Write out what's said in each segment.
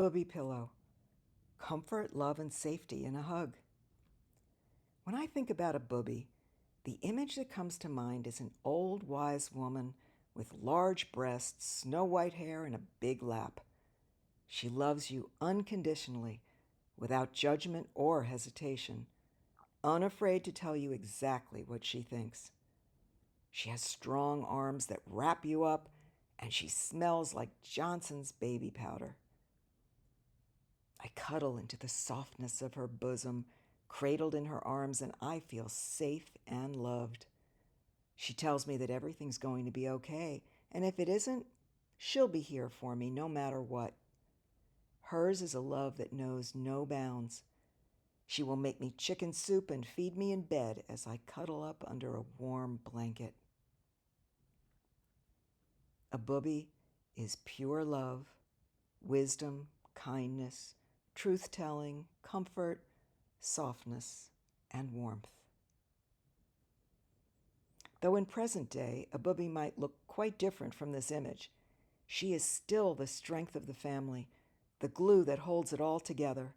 Bubbe pillow. Comfort, love, and safety in a hug. When I think about a bubbe, the image that comes to mind is an old, wise woman with large breasts, snow white hair, and a big lap. She loves you unconditionally, without judgment or hesitation, unafraid to tell you exactly what she thinks. She has strong arms that wrap you up, and she smells like Johnson's baby powder. I cuddle into the softness of her bosom, cradled in her arms, and I feel safe and loved. She tells me that everything's going to be okay, and if it isn't, she'll be here for me no matter what. Hers is a love that knows no bounds. She will make me chicken soup and feed me in bed as I cuddle up under a warm blanket. A bubbe is pure love, wisdom, kindness, truth-telling, comfort, softness, and warmth. Though in present day, a bubbe might look quite different from this image, she is still the strength of the family, the glue that holds it all together.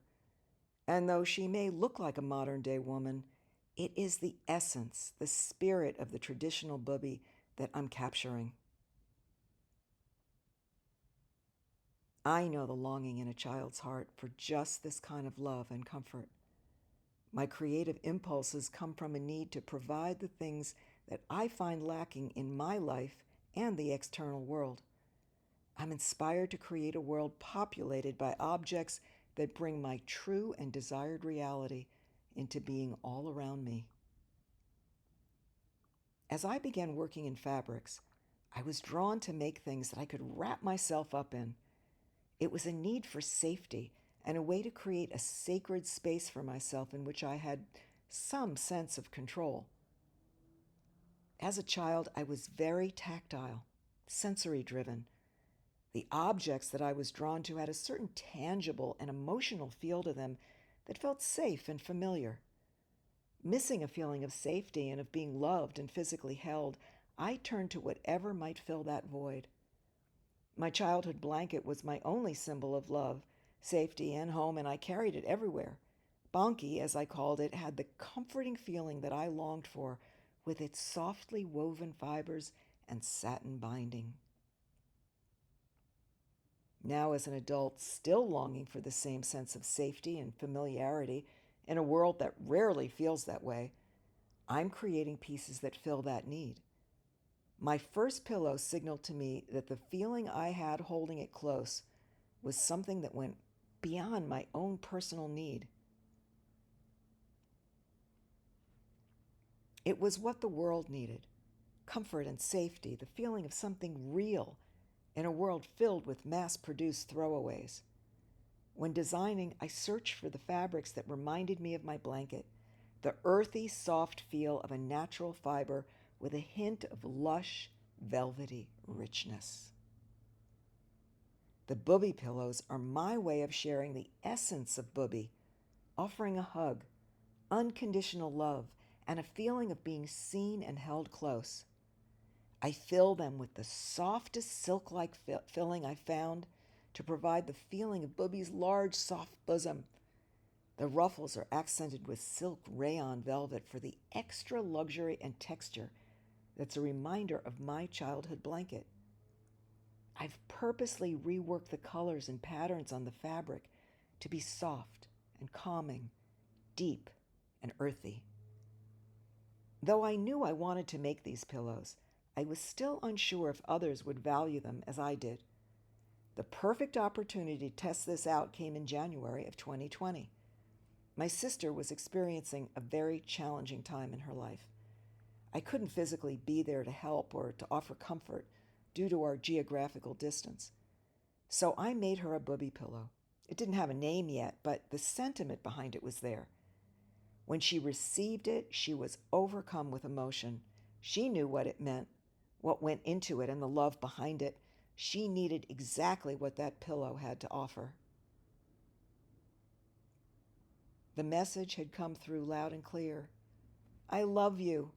And though she may look like a modern-day woman, it is the essence, the spirit of the traditional bubbe that I'm capturing. I know the longing in a child's heart for just this kind of love and comfort. My creative impulses come from a need to provide the things that I find lacking in my life and the external world. I'm inspired to create a world populated by objects that bring my true and desired reality into being all around me. As I began working in fabrics, I was drawn to make things that I could wrap myself up in. It was a need for safety and a way to create a sacred space for myself in which I had some sense of control. As a child, I was very tactile, sensory-driven. The objects that I was drawn to had a certain tangible and emotional feel to them that felt safe and familiar. Missing a feeling of safety and of being loved and physically held, I turned to whatever might fill that void. My childhood blanket was my only symbol of love, safety, and home, and I carried it everywhere. Bonky, as I called it, had the comforting feeling that I longed for, with its softly woven fibers and satin binding. Now, as an adult, still longing for the same sense of safety and familiarity in a world that rarely feels that way, I'm creating pieces that fill that need. My first pillow signaled to me that the feeling I had holding it close was something that went beyond my own personal need. It was what the world needed: comfort and safety, the feeling of something real in a world filled with mass-produced throwaways. When designing, I searched for the fabrics that reminded me of my blanket, the earthy, soft feel of a natural fiber with a hint of lush, velvety richness. The bubbe pillows are my way of sharing the essence of bubbe, offering a hug, unconditional love, and a feeling of being seen and held close. I fill them with the softest silk-like filling I found to provide the feeling of bubbe's large, soft bosom. The ruffles are accented with silk rayon velvet for the extra luxury and texture that's a reminder of my childhood blanket. I've purposely reworked the colors and patterns on the fabric to be soft and calming, deep and earthy. Though I knew I wanted to make these pillows, I was still unsure if others would value them as I did. The perfect opportunity to test this out came in January of 2020. My sister was experiencing a very challenging time in her life. I couldn't physically be there to help or to offer comfort due to our geographical distance. So I made her a bubbe pillow. It didn't have a name yet, but the sentiment behind it was there. When she received it, she was overcome with emotion. She knew what it meant, what went into it, and the love behind it. She needed exactly what that pillow had to offer. The message had come through loud and clear. I love you.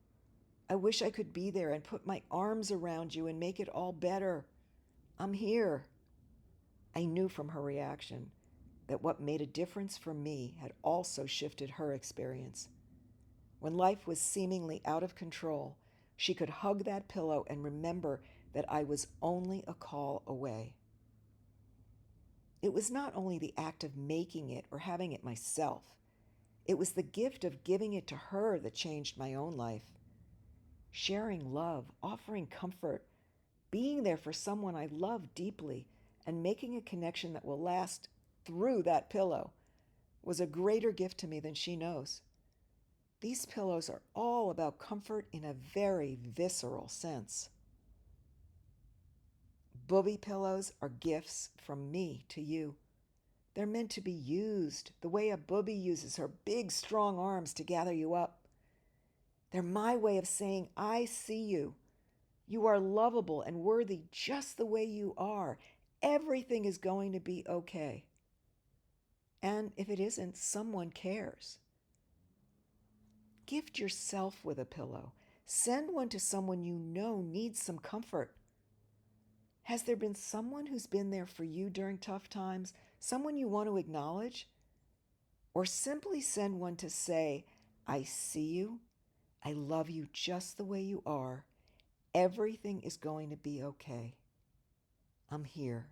I wish I could be there and put my arms around you and make it all better. I'm here. I knew from her reaction that what made a difference for me had also shifted her experience. When life was seemingly out of control, she could hug that pillow and remember that I was only a call away. It was not only the act of making it or having it myself, it was the gift of giving it to her that changed my own life. Sharing love, offering comfort, being there for someone I love deeply, and making a connection that will last through that pillow was a greater gift to me than she knows. These pillows are all about comfort in a very visceral sense. Bubbe pillows are gifts from me to you. They're meant to be used the way a bubbe uses her big, strong arms to gather you up. They're my way of saying, I see you. You are lovable and worthy just the way you are. Everything is going to be okay. And if it isn't, someone cares. Gift yourself with a pillow. Send one to someone you know needs some comfort. Has there been someone who's been there for you during tough times? Someone you want to acknowledge? Or simply send one to say, I see you. I love you just the way you are. Everything is going to be okay. I'm here.